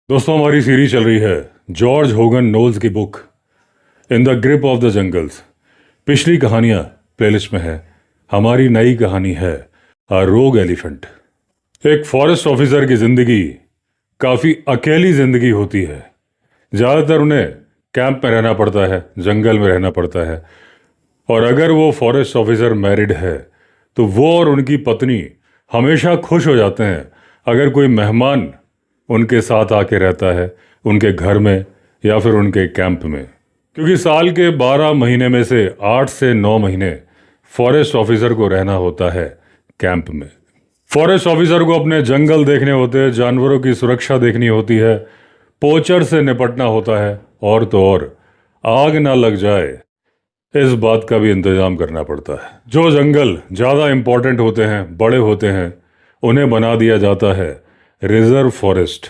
दोस्तों, हमारी सीरीज चल रही है जॉर्ज होगन नोल्स की book in the grip of the jungles. पिछली कहानियां प्लेलिस्ट में है। हमारी नई कहानी है अ रोग एलिफेंट। एक फॉरेस्ट ऑफिसर की जिंदगी काफी अकेली जिंदगी होती है। ज्यादातर उन्हें कैंप में रहना पड़ता है, जंगल में रहना पड़ता है। और अगर वो फॉरेस्ट ऑफिसर मैरिड है तो वो और उनकी पत्नी हमेशा खुश हो जाते हैं अगर कोई मेहमान उनके साथ आके रहता है, उनके घर में या फिर उनके कैंप में। क्योंकि साल के 12 महीने में से 8 से 9 महीने फॉरेस्ट ऑफिसर को रहना होता है कैंप में। फॉरेस्ट ऑफिसर को अपने जंगल देखने होते हैं, जानवरों की सुरक्षा देखनी होती है, पोचर से निपटना होता है, और तो और आग ना लग जाए इस बात का भी इंतजाम करना पड़ता है। जो जंगल ज़्यादा इम्पोर्टेंट होते हैं, बड़े होते हैं, उन्हें बना दिया जाता है रिजर्व फॉरेस्ट।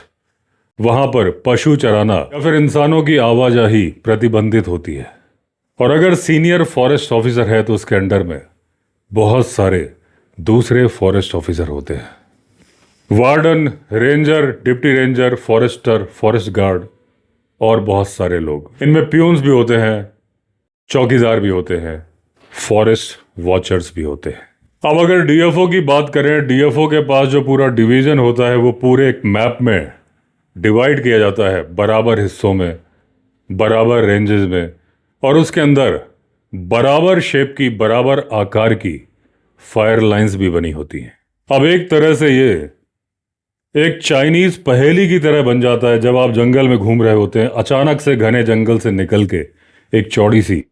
वहां पर पशु चराना या फिर इंसानों की आवाजाही प्रतिबंधित होती है। और अगर सीनियर फॉरेस्ट ऑफिसर है तो उसके अंडर में बहुत सारे दूसरे फॉरेस्ट ऑफिसर होते हैं, warden, ranger, deputy ranger, forester, forest guard और बहुत सारे लोग। इनमें प्यून्स भी होते हैं, चौकीदार भी होते हैं, फॉरेस्ट वॉचर्स भी होते हैं। अब अगर डीएफओ की बात करें, डीएफओ के पास जो पूरा डिवीजन होता है वो पूरे एक मैप में डिवाइड किया जाता है, बराबर हिस्सों में, बराबर रेंजेस में, और उसके अंदर बराबर शेप की, बराबर आकार की फायर लाइंस भी बनी होती हैं। अब एक तरह से ये एक चाइनीज पहेली की तरह बन जाता है। जब आप जंगल में घूम रहे होते हैं, अचानक से घने जंगल से निकल के एक चौड़ी सी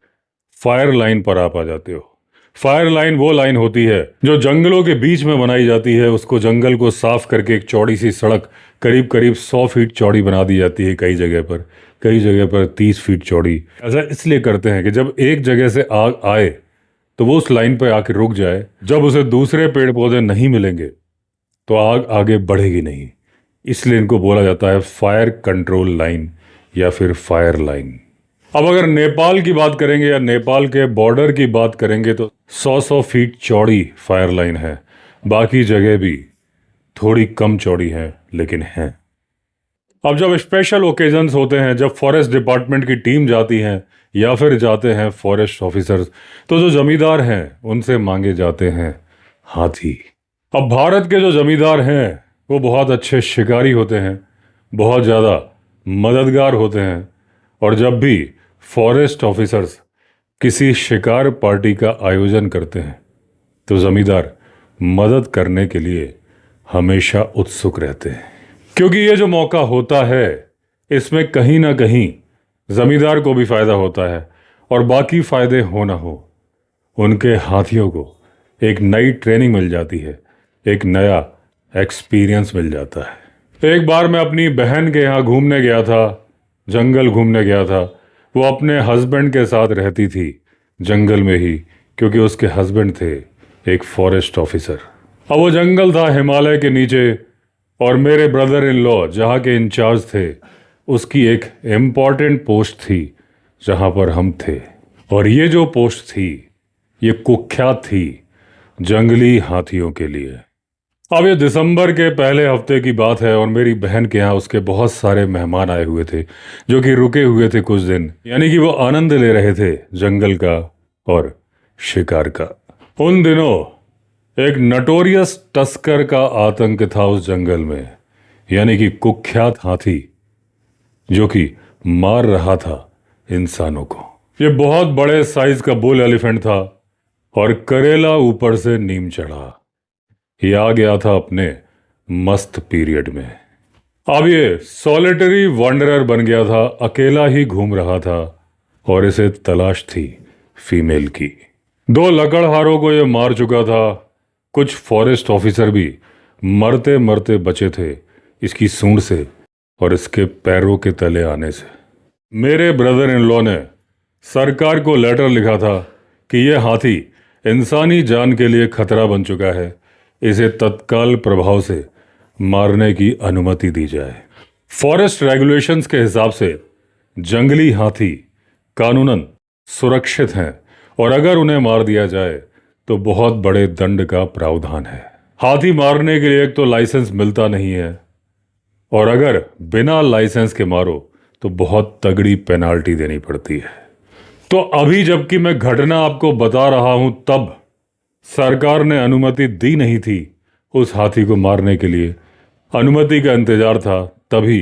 फायर लाइन पर आप आ जाते हो। फायर लाइन वो लाइन होती है जो जंगलों के बीच में बनाई जाती है। उसको, जंगल को साफ करके एक चौड़ी सी सड़क करीब करीब 100 फीट चौड़ी बना दी जाती है। कई जगह पर 30 फीट चौड़ी। ऐसा इसलिए करते हैं कि जब एक जगह से आग आए तो वो उस लाइन पर आके रुक जाए। जब उसे दूसरे पेड़ पौधे नहीं मिलेंगे तो आग आगे बढ़ेगी नहीं। इसलिए इनको बोला जाता है फायर कंट्रोल लाइन या फिर फायर लाइन। अब अगर नेपाल की बात करेंगे या नेपाल के बॉर्डर की बात करेंगे तो 100 फीट चौड़ी फायर लाइन है। बाकी जगह भी थोड़ी कम चौड़ी है, लेकिन है। अब जब स्पेशल ओकेजन्स होते हैं, जब फॉरेस्ट डिपार्टमेंट की टीम जाती है या फिर जाते हैं फॉरेस्ट ऑफिसर्स, तो जो जमींदार हैं उनसे मांगे जाते हैं हाथी। अब भारत के जो जमींदार हैं वो बहुत अच्छे शिकारी होते हैं, बहुत ज़्यादा मददगार होते हैं। और जब भी फॉरेस्ट ऑफिसर्स किसी शिकार पार्टी का आयोजन करते हैं तो जमींदार मदद करने के लिए हमेशा उत्सुक रहते हैं। क्योंकि ये जो मौका होता है इसमें कहीं ना कहीं जमींदार को भी फायदा होता है, और बाकी फायदे हो ना हो, उनके हाथियों को एक नई ट्रेनिंग मिल जाती है, एक नया एक्सपीरियंस मिल जाता है। एक बार मैं अपनी बहन के यहाँ घूमने गया था, जंगल घूमने गया था। वो अपने हस्बैंड के साथ रहती थी जंगल में ही, क्योंकि उसके हस्बैंड थे एक फॉरेस्ट ऑफिसर। अब वो जंगल था हिमालय के नीचे, और मेरे ब्रदर इन लॉ जहाँ के इंचार्ज थे, उसकी एक इम्पॉर्टेंट पोस्ट थी जहाँ पर हम थे। और ये जो पोस्ट थी ये कुख्यात थी जंगली हाथियों के लिए। अब ये दिसंबर के पहले हफ्ते की बात है और मेरी बहन के यहाँ उसके बहुत सारे मेहमान आए हुए थे जो कि रुके हुए थे कुछ दिन, यानी कि वो आनंद ले रहे थे जंगल का और शिकार का। उन दिनों एक नटोरियस टस्कर का आतंक था उस जंगल में, यानी कि कुख्यात हाथी जो कि मार रहा था इंसानों को। ये बहुत बड़े साइज का बुल एलिफेंट था और करेला ऊपर से नीम चढ़ा। ये आ गया था अपने मस्त पीरियड में। अब ये सॉलिटरी वंडरर बन गया था, अकेला ही घूम रहा था, और इसे तलाश थी फीमेल की। 2 लकड़हारों को ये मार चुका था। कुछ फॉरेस्ट ऑफिसर भी मरते मरते बचे थे इसकी सूंड से और इसके पैरों के तले आने से। मेरे ब्रदर इन लॉ ने सरकार को लेटर लिखा था कि यह हाथी इंसानी जान के लिए खतरा बन चुका है, इसे तत्काल प्रभाव से मारने की अनुमति दी जाए। फॉरेस्ट रेगुलेशंस के हिसाब से जंगली हाथी कानूनन सुरक्षित हैं, और अगर उन्हें मार दिया जाए तो बहुत बड़े दंड का प्रावधान है। हाथी मारने के लिए एक तो लाइसेंस मिलता नहीं है, और अगर बिना लाइसेंस के मारो तो बहुत तगड़ी पेनाल्टी देनी पड़ती है। तो अभी जबकि मैं घटना आपको बता रहा हूं, तब सरकार ने अनुमति दी नहीं थी उस हाथी को मारने के लिए। अनुमति का इंतजार था, तभी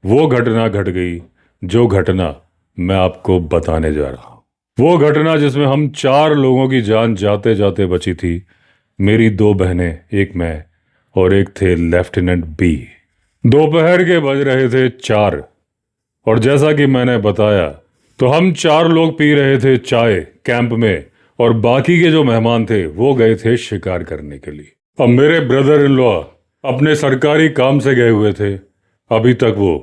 वो घटना घट गई जो घटना मैं आपको बताने जा रहा हूं। वो घटना जिसमें हम 4 लोगों की जान जाते जाते बची थी। मेरी 2 बहनें, एक मैं और एक थे लेफ्टिनेंट बी। दोपहर के बज रहे थे 4 और जैसा कि मैंने बताया तो हम 4 लोग पी रहे थे चाय कैंप में और बाकी के जो मेहमान थे वो गए थे शिकार करने के लिए। अब मेरे ब्रदर इन लॉ अपने सरकारी काम से गए हुए थे, अभी तक वो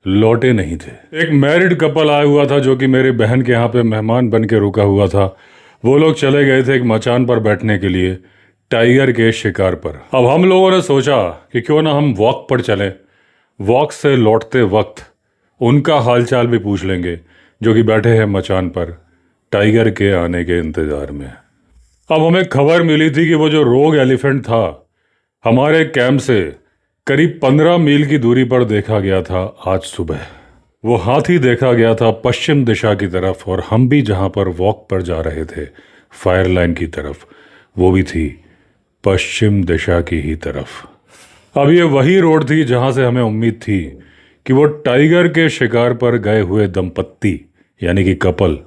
लौटे नहीं थे। एक मैरिड कपल आया हुआ था जो कि मेरी बहन के यहाँ पे मेहमान बन के रुका हुआ था। वो लोग चले गए थे एक मचान पर बैठने के लिए, टाइगर के शिकार पर। अब हम लोगों ने सोचा कि क्यों ना हम वॉक पर चलें। वॉक से लौटते वक्त उनका हालचाल भी पूछ लेंगे जो कि बैठे हैं मचान पर टाइगर के आने के इंतजार में। अब हमें खबर मिली थी कि वो जो रोग एलिफेंट था हमारे कैंप से करीब 15 मील की दूरी पर देखा गया था। आज सुबह वो हाथी देखा गया था पश्चिम दिशा की तरफ, और हम भी जहां पर वॉक पर जा रहे थे फायर लाइन की तरफ, वो भी थी पश्चिम दिशा की ही तरफ। अब ये वही रोड थी जहां से हमें उम्मीद थी कि वो टाइगर के शिकार पर गए हुए दंपत्ति यानी कि कपल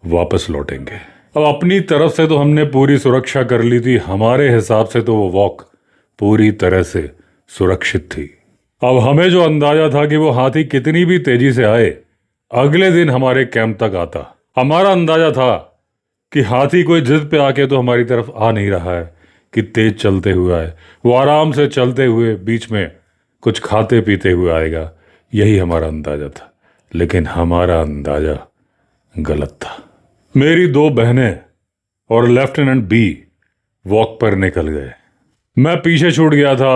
वापस लौटेंगे। अब अपनी तरफ से तो हमने पूरी सुरक्षा कर ली थी, हमारे हिसाब से तो वो वॉक पूरी तरह से सुरक्षित थी। अब हमें जो अंदाजा था कि वो हाथी कितनी भी तेजी से आए अगले दिन हमारे कैंप तक आता। हमारा अंदाजा था कि हाथी कोई जिद पे आके तो हमारी तरफ आ नहीं रहा है कि तेज चलते हुए आए, वो आराम से चलते हुए बीच में कुछ खाते पीते हुए आएगा, यही हमारा अंदाजा था। लेकिन हमारा अंदाजा गलत था। मेरी 2 बहनें और लेफ्टिनेंट बी वॉक पर निकल गए। मैं पीछे छूट गया था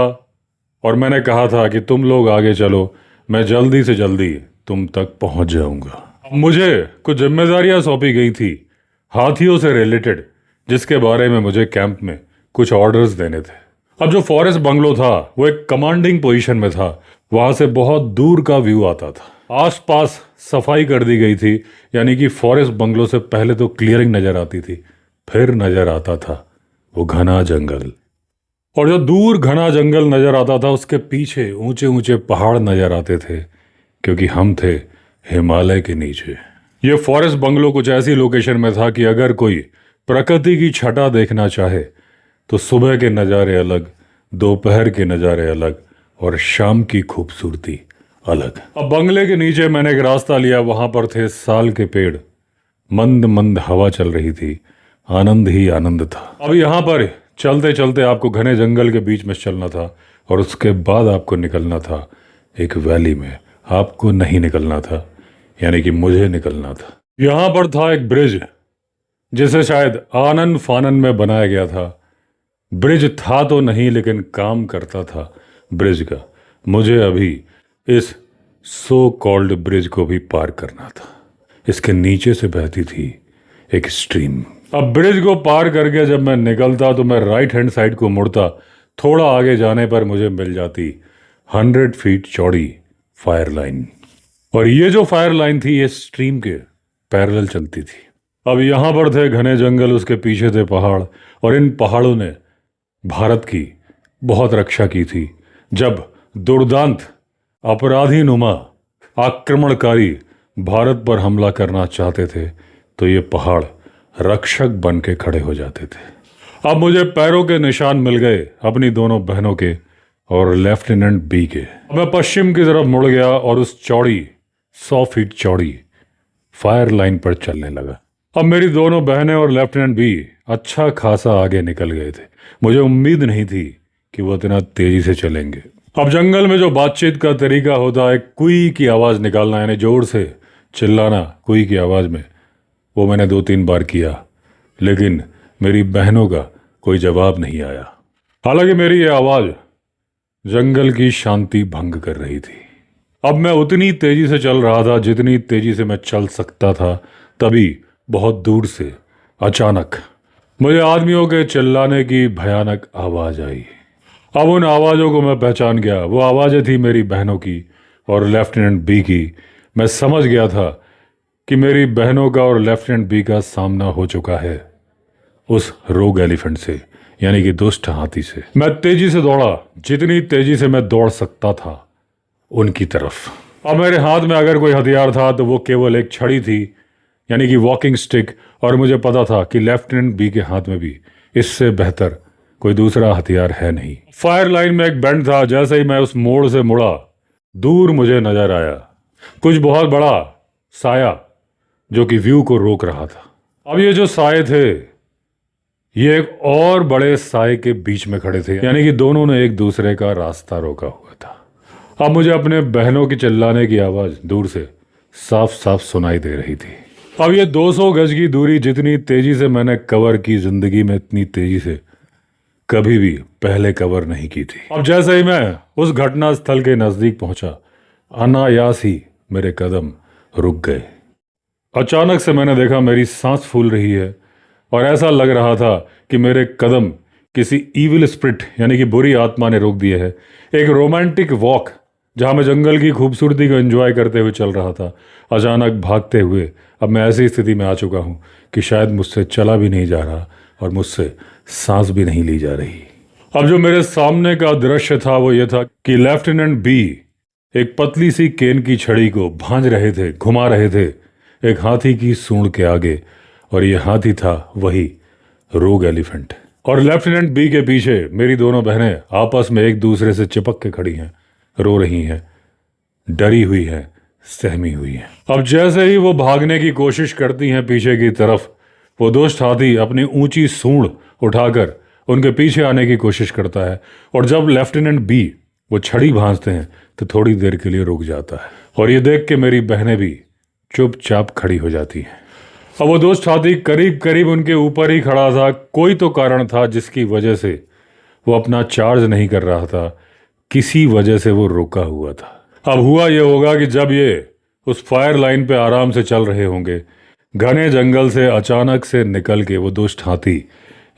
और मैंने कहा था कि तुम लोग आगे चलो, मैं जल्दी से जल्दी तुम तक पहुंच जाऊंगा। मुझे कुछ जिम्मेदारियां सौंपी गई थी हाथियों से रिलेटेड, जिसके बारे में मुझे कैंप में कुछ ऑर्डर्स देने थे। अब जो फॉरेस्ट बंगलो था वो एक कमांडिंग पोजीशन में था, वहां से बहुत दूर का व्यू आता था। आसपास सफाई कर दी गई थी, यानी कि फॉरेस्ट बंगलो से पहले तो क्लियरिंग नजर आती थी, फिर नजर आता था वो घना जंगल, और जो दूर घना जंगल नजर आता था उसके पीछे ऊंचे ऊंचे पहाड़ नजर आते थे, क्योंकि हम थे हिमालय के नीचे। ये फॉरेस्ट बंगलो कुछ ऐसी लोकेशन में था कि अगर कोई प्रकृति की छटा देखना चाहे तो सुबह के नज़ारे अलग, दोपहर के नज़ारे अलग और शाम की खूबसूरती अलग। अब बंगले के नीचे मैंने एक रास्ता लिया, वहां पर थे साल के पेड़, मंद मंद हवा चल रही थी, आनंद ही आनंद था। अब यहाँ पर चलते चलते आपको घने जंगल के बीच में चलना था और उसके बाद आपको निकलना था एक वैली में। आपको नहीं निकलना था, यानी कि मुझे निकलना था। यहाँ पर था एक ब्रिज जिसे शायद आनन फानन में बनाया गया था। ब्रिज था तो नहीं, लेकिन काम करता था ब्रिज का। मुझे अभी इस सो कॉल्ड ब्रिज को भी पार करना था। इसके नीचे से बहती थी एक स्ट्रीम। अब ब्रिज को पार करके जब मैं निकलता तो मैं राइट हैंड साइड को मुड़ता, थोड़ा आगे जाने पर मुझे मिल जाती 100 फीट चौड़ी फायर लाइन, और ये जो फायर लाइन थी ये स्ट्रीम के पैरेलल चलती थी। अब यहाँ पर थे घने जंगल, उसके पीछे थे पहाड़, और इन पहाड़ों ने भारत की बहुत रक्षा की थी। जब दुर्दांत अपराधी नुमा आक्रमणकारी भारत पर हमला करना चाहते थे तो ये पहाड़ रक्षक बन के खड़े हो जाते थे। अब मुझे पैरों के निशान मिल गए अपनी दोनों बहनों के और लेफ्टिनेंट बी के। मैं पश्चिम की तरफ मुड़ गया और उस चौड़ी 100 फीट चौड़ी फायर लाइन पर चलने लगा। अब मेरी दोनों बहनें और लेफ्टिनेंट बी अच्छा खासा आगे निकल गए थे। मुझे उम्मीद नहीं थी कि वो इतना तेजी से चलेंगे। अब जंगल में जो बातचीत का तरीका होता है, कुई की आवाज़ निकालना, यानी जोर से चिल्लाना कुई की आवाज़ में, वो मैंने 2-3 बार किया, लेकिन मेरी बहनों का कोई जवाब नहीं आया। हालांकि मेरी ये आवाज़ जंगल की शांति भंग कर रही थी। अब मैं उतनी तेजी से चल रहा था जितनी तेजी से मैं चल सकता था। तभी बहुत दूर से अचानक मुझे आदमियों के चिल्लाने की भयानक आवाज़ आई। अब उन आवाज़ों को मैं पहचान गया। वो आवाज़ें थी मेरी बहनों की और लेफ्टिनेंट बी की। मैं समझ गया था कि मेरी बहनों का और लेफ्टिनेंट बी का सामना हो चुका है उस रोग एलिफेंट से, यानी कि दुष्ट हाथी से। मैं तेजी से दौड़ा, जितनी तेजी से मैं दौड़ सकता था उनकी तरफ। अब मेरे हाथ में अगर कोई हथियार था तो वो केवल एक छड़ी थी, यानी कि वॉकिंग स्टिक, और मुझे पता था कि लेफ्टिनेंट बी के हाथ में भी इससे बेहतर कोई दूसरा हथियार है नहीं। फायर लाइन में एक बेंड था। जैसे ही मैं उस मोड़ से मुड़ा, दूर मुझे नजर आया कुछ बहुत बड़ा साया जो कि व्यू को रोक रहा था। अब ये जो साए थे ये एक और बड़े साए के बीच में खड़े थे, यानी कि दोनों ने एक दूसरे का रास्ता रोका हुआ था। अब मुझे अपने बहनों की चिल्लाने की आवाज दूर से साफ साफ सुनाई दे रही थी। अब ये 200 गज की दूरी जितनी तेजी से मैंने कवर की जिंदगी में, इतनी तेजी से कभी भी पहले कवर नहीं की थी। अब जैसे ही मैं उस घटना स्थल के नजदीक पहुंचा, अनायास ही मेरे कदम रुक गए। अचानक से मैंने देखा मेरी सांस फूल रही है और ऐसा लग रहा था कि मेरे कदम किसी ईविल स्पिरिट यानी कि बुरी आत्मा ने रोक दिए है। एक रोमांटिक वॉक जहां मैं जंगल की खूबसूरती को एंजॉय करते हुए चल रहा था, अचानक भागते हुए अब मैं ऐसी स्थिति में आ चुका हूं कि शायद मुझसे चला भी नहीं जा रहा और मुझसे सांस भी नहीं ली जा रही। अब जो मेरे सामने का दृश्य था वो ये था कि लेफ्टिनेंट बी एक पतली सी केन की छड़ी को भांज रहे थे, घुमा रहे थे एक हाथी की सूंड के आगे, और ये हाथी था वही रोग एलिफेंट। और लेफ्टिनेंट बी के पीछे मेरी दोनों बहनें आपस में एक दूसरे से चिपक के खड़ी हैं, रो रही हैं, डरी हुई हैं, सहमी हुई हैं। अब जैसे ही वो भागने की कोशिश करती हैं पीछे की तरफ, वो दुष्ट हाथी अपनी ऊंची सूंड उठाकर उनके पीछे आने की कोशिश करता है, और जब लेफ्टिनेंट बी वो छड़ी भांजते हैं तो थोड़ी देर के लिए रुक जाता है, और ये देख के मेरी बहनें भी चुपचाप खड़ी हो जाती हैं। अब वो दुष्ट हाथी करीब करीब उनके ऊपर ही खड़ा था। कोई तो कारण था जिसकी वजह से वो अपना चार्ज नहीं कर रहा था, किसी वजह से वो रुका हुआ था। अब हुआ ये होगा कि जब ये उस फायर लाइन पे आराम से चल रहे होंगे, घने जंगल से अचानक से निकल के वो दुष्ट हाथी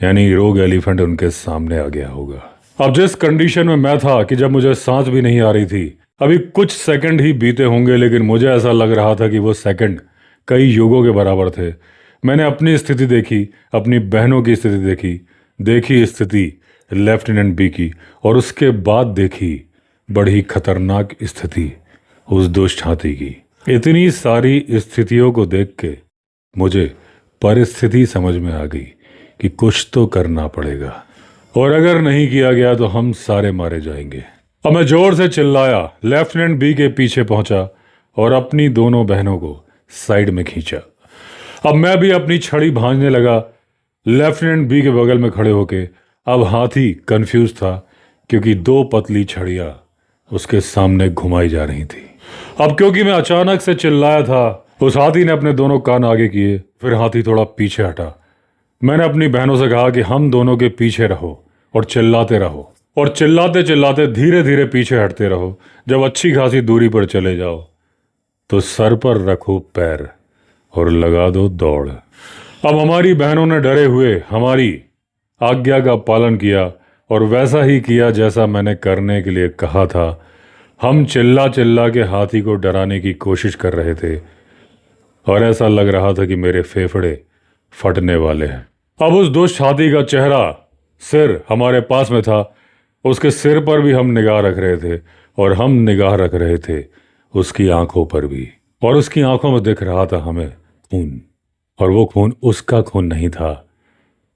यानी रोग एलिफेंट उनके सामने आ गया होगा। अब जिस कंडीशन में मैं था कि जब मुझे सांस भी नहीं आ रही थी, अभी कुछ सेकंड ही बीते होंगे, लेकिन मुझे ऐसा लग रहा था कि वो सेकंड कई युगों के बराबर थे। मैंने अपनी स्थिति देखी, अपनी बहनों की स्थिति देखी स्थिति लेफ्टिनेंट बी की, और उसके बाद देखी बड़ी खतरनाक स्थिति उस दुष्ट हाथी की। इतनी सारी स्थितियों को देख के मुझे परिस्थिति समझ में आ गई कि कुछ तो करना पड़ेगा, और अगर नहीं किया गया तो हम सारे मारे जाएंगे। अब मैं जोर से चिल्लाया, लेफ्टिनेंट बी के पीछे पहुंचा और अपनी दोनों बहनों को साइड में खींचा। अब मैं भी अपनी छड़ी भांजने लगा लेफ्टिनेंट बी के बगल में खड़े होके। अब हाथी कंफ्यूज था क्योंकि दो पतली छड़ियां उसके सामने घुमाई जा रही थी। अब क्योंकि मैं अचानक से चिल्लाया था, उस हाथी ने अपने दोनों कान आगे किए, फिर हाथी थोड़ा पीछे हटा। मैंने अपनी बहनों से कहा कि हम दोनों के पीछे रहो और चिल्लाते रहो, और चिल्लाते चिल्लाते धीरे धीरे पीछे हटते रहो। जब अच्छी खासी दूरी पर चले जाओ तो सर पर रखो पैर और लगा दो दौड़। अब हमारी बहनों ने डरे हुए हमारी आज्ञा का पालन किया और वैसा ही किया जैसा मैंने करने के लिए कहा था। हम चिल्ला चिल्ला के हाथी को डराने की कोशिश कर रहे थे और ऐसा लग रहा था कि मेरे फेफड़े फटने वाले हैं। अब उस दुष्ट हाथी का चेहरा, सिर हमारे पास में था, उसके सिर पर भी हम निगाह रख रहे थे और हम निगाह रख रहे थे उसकी आंखों पर भी, और उसकी आंखों में दिख रहा था हमें खून, और वो खून उसका खून नहीं था।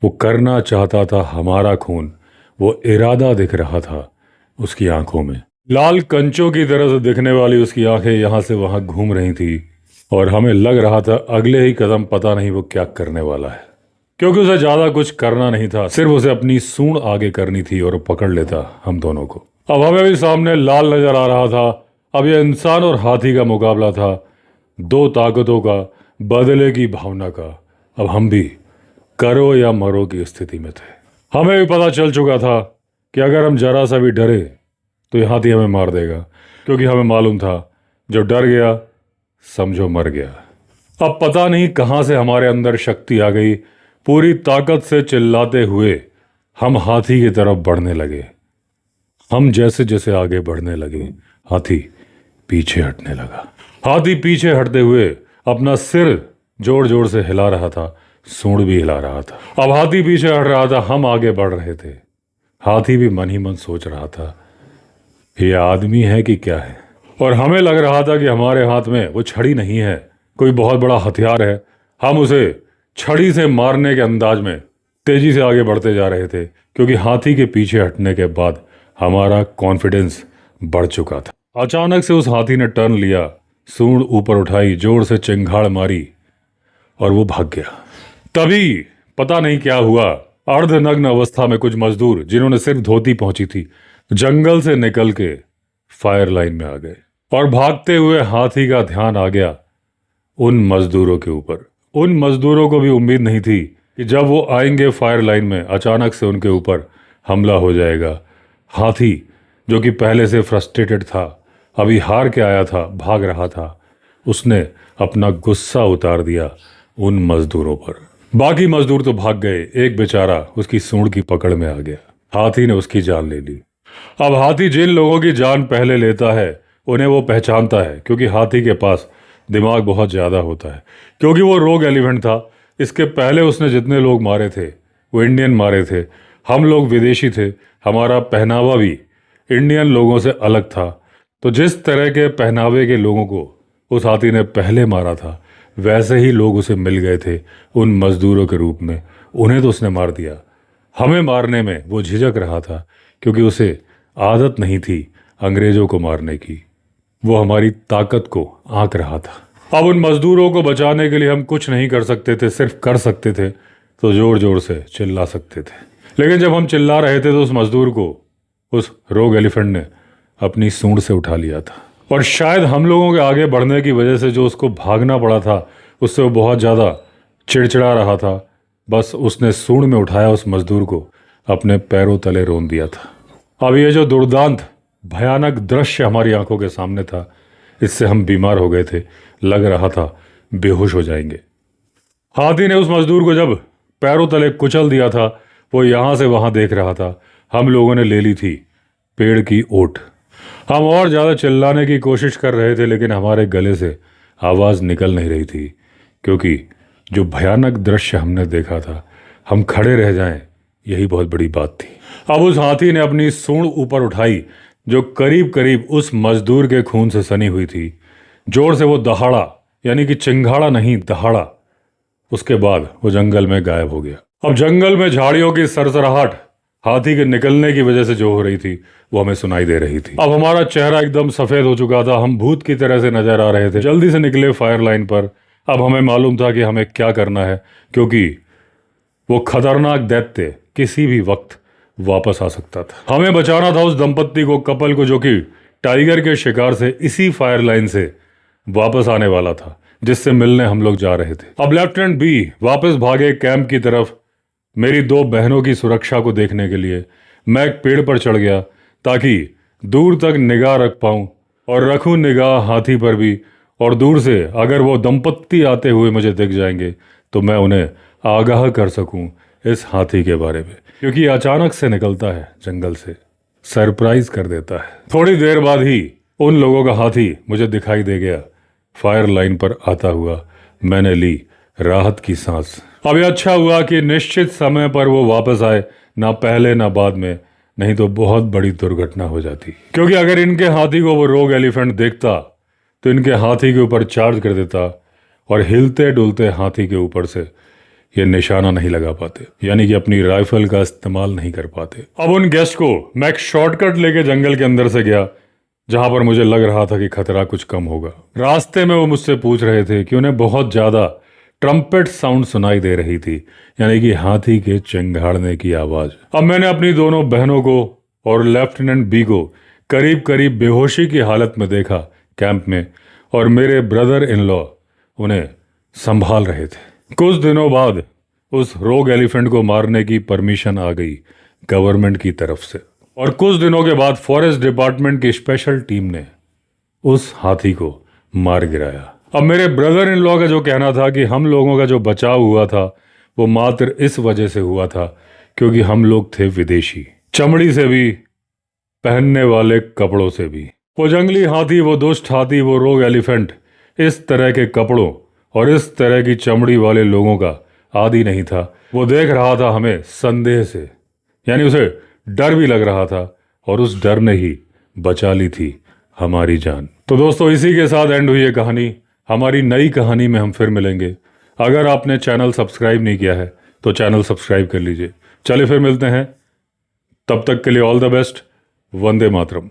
वो करना चाहता था हमारा खून, वो इरादा दिख रहा था उसकी आंखों में। लाल कंचों की तरह से दिखने वाली उसकी आंखें यहां से वहां घूम रही थी और हमें लग रहा था अगले ही कदम पता नहीं वो क्या करने वाला है, क्योंकि उसे ज्यादा कुछ करना नहीं था, सिर्फ उसे अपनी सूंड आगे करनी थी और पकड़ लेता हम दोनों को। अब हमें भी सामने लाल नजर आ रहा था। अब यह इंसान और हाथी का मुकाबला था, दो ताकतों का, बदले की भावना का। अब हम भी करो या मरो की स्थिति में थे। हमें भी पता चल चुका था कि अगर हम जरा सा भी डरे तो यह हाथी हमें मार देगा, क्योंकि हमें मालूम था जो डर गया समझो मर गया। अब पता नहीं कहां से हमारे अंदर शक्ति आ गई, पूरी ताकत से चिल्लाते हुए हम हाथी की तरफ बढ़ने लगे। हम जैसे जैसे आगे बढ़ने लगे, हाथी पीछे हटने लगा। हाथी पीछे हटते हुए अपना सिर जोर जोर से हिला रहा था, सूंड भी हिला रहा था। अब हाथी पीछे हट रहा था, हम आगे बढ़ रहे थे। हाथी भी मन ही मन सोच रहा था, ये आदमी है कि क्या है। और हमें लग रहा था कि हमारे हाथ में वो छड़ी नहीं है, कोई बहुत बड़ा हथियार है। हम उसे छड़ी से मारने के अंदाज में तेजी से आगे बढ़ते जा रहे थे, क्योंकि हाथी के पीछे हटने के बाद हमारा कॉन्फिडेंस बढ़ चुका था। अचानक से उस हाथी ने टर्न लिया, सूंड ऊपर उठाई, जोर से चिंगाड़ मारी और वो भाग गया। तभी पता नहीं क्या हुआ, अर्धनग्न अवस्था में कुछ मजदूर जिन्होंने सिर्फ धोती पहुंची थी, जंगल से निकल के फायर लाइन में आ गए। और भागते हुए हाथी का ध्यान आ गया उन मजदूरों के ऊपर। उन मजदूरों को भी उम्मीद नहीं थी कि जब वो आएंगे फायर लाइन में, अचानक से उनके ऊपर हमला हो जाएगा। हाथी जो कि पहले से फ्रस्ट्रेटेड था, अभी हार के आया था, भाग रहा था, उसने अपना गुस्सा उतार दिया उन मजदूरों पर। बाकी मजदूर तो भाग गए, एक बेचारा उसकी सूंड की पकड़ में आ गया। हाथी ने उसकी जान ले ली। अब हाथी जिन लोगों की जान पहले लेता है उन्हें वो पहचानता है, क्योंकि हाथी के पास दिमाग बहुत ज़्यादा होता है। क्योंकि वो रोग एलिफेंट था, इसके पहले उसने जितने लोग मारे थे वो इंडियन मारे थे। हम लोग विदेशी थे, हमारा पहनावा भी इंडियन लोगों से अलग था। तो जिस तरह के पहनावे के लोगों को उस हाथी ने पहले मारा था, वैसे ही लोग उसे मिल गए थे उन मजदूरों के रूप में। उन्हें तो उसने मार दिया। हमें मारने में वो झिझक रहा था, क्योंकि उसे आदत नहीं थी अंग्रेजों को मारने की। वो हमारी ताकत को आंक रहा था। अब उन मजदूरों को बचाने के लिए हम कुछ नहीं कर सकते थे, सिर्फ कर सकते थे तो जोर जोर से चिल्ला सकते थे। लेकिन जब हम चिल्ला रहे थे तो उस मजदूर को उस रोग एलिफेंट ने अपनी सूंड से उठा लिया था। और शायद हम लोगों के आगे बढ़ने की वजह से जो उसको भागना पड़ा था, उससे वो बहुत ज़्यादा चिड़चिड़ा रहा था। बस उसने सूंड में उठाया उस मजदूर को, अपने पैरों तले रोन दिया था। अब ये जो दुर्दांत भयानक दृश्य हमारी आंखों के सामने था, इससे हम बीमार हो गए थे। लग रहा था बेहोश हो जाएंगे। हाथी ने उस मजदूर को जब पैरों तले कुचल दिया था, वो यहाँ से वहाँ देख रहा था। हम लोगों ने ले ली थी पेड़ की ओट। हम और ज़्यादा चिल्लाने की कोशिश कर रहे थे, लेकिन हमारे गले से आवाज़ निकल नहीं रही थी, क्योंकि जो भयानक दृश्य हमने देखा था, हम खड़े रह जाएं, यही बहुत बड़ी बात थी। अब उस हाथी ने अपनी सूंड ऊपर उठाई, जो करीब करीब उस मजदूर के खून से सनी हुई थी। जोर से वो दहाड़ा, यानी कि चिंगाड़ा नहीं, दहाड़ा। उसके बाद वो जंगल में गायब हो गया। अब जंगल में झाड़ियों की सरसराहट हाथी के निकलने की वजह से जो हो रही थी, वो हमें सुनाई दे रही थी। अब हमारा चेहरा एकदम सफेद हो चुका था, हम भूत की तरह से नजर आ रहे थे। जल्दी से निकले फायर लाइन पर। अब हमें मालूम था कि हमें क्या करना है, क्योंकि वो खतरनाक दैत्य किसी भी वक्त वापस आ सकता था। हमें बचाना था उस दंपत्ति को, कपल को, जो कि टाइगर के शिकार से इसी फायर लाइन से वापस आने वाला था, जिससे मिलने हम लोग जा रहे थे। अब लेफ्टिनेंट बी वापस भागे कैंप की तरफ, मेरी दो बहनों की सुरक्षा को देखने के लिए। मैं एक पेड़ पर चढ़ गया ताकि दूर तक निगाह रख पाऊं, और रखूं निगाह हाथी पर भी। और दूर से अगर वो दंपत्ति आते हुए मुझे दिख जाएंगे तो मैं उन्हें आगाह कर सकूं इस हाथी के बारे में, क्योंकि अचानक से निकलता है जंगल से, सरप्राइज कर देता है। थोड़ी देर बाद ही उन लोगों का हाथी मुझे दिखाई दे गया फायर लाइन पर आता हुआ। मैंने ली राहत की सांस। अब ये अच्छा हुआ कि निश्चित समय पर वो वापस आए, ना पहले ना बाद में, नहीं तो बहुत बड़ी दुर्घटना हो जाती। क्योंकि अगर इनके हाथी को वो रोग एलिफेंट देखता तो इनके हाथी के ऊपर चार्ज कर देता, और हिलते डुलते हाथी के ऊपर से ये निशाना नहीं लगा पाते, यानी कि अपनी राइफल का इस्तेमाल नहीं कर पाते। अब उन गेस्ट को मैं एक शॉर्टकट लेके जंगल के अंदर से गया, जहां पर मुझे लग रहा था कि खतरा कुछ कम होगा। रास्ते में वो मुझसे पूछ रहे थे कि उन्हें बहुत ज्यादा ट्रम्पेट साउंड सुनाई दे रही थी, यानी कि हाथी के चिंगाड़ने की आवाज। अब मैंने अपनी दोनों बहनों को और लेफ्टिनेंट बी को करीब करीब बेहोशी की हालत में देखा कैंप में, और मेरे ब्रदर इन लॉ उन्हें संभाल रहे थे। कुछ दिनों बाद उस रोग एलिफेंट को मारने की परमिशन आ गई गवर्नमेंट की तरफ से, और कुछ दिनों के बाद फॉरेस्ट डिपार्टमेंट की स्पेशल टीम ने उस हाथी को मार गिराया। अब मेरे ब्रदर इन लॉ का जो कहना था कि हम लोगों का जो बचाव हुआ था वो मात्र इस वजह से हुआ था क्योंकि हम लोग थे विदेशी, चमड़ी से भी पहनने वाले कपड़ों से भी। वो जंगली हाथी, वो दुष्ट हाथी, वो रोग एलिफेंट इस तरह के कपड़ों और इस तरह की चमड़ी वाले लोगों का आदी नहीं था। वो देख रहा था हमें संदेह से, यानी उसे डर भी लग रहा था, और उस डर ने ही बचा ली थी हमारी जान। तो दोस्तों, इसी के साथ एंड हुई ये कहानी। हमारी नई कहानी में हम फिर मिलेंगे। अगर आपने चैनल सब्सक्राइब नहीं किया है तो चैनल सब्सक्राइब कर लीजिए। चलिए फिर मिलते हैं, तब तक के लिए all the best. Vande Mataram.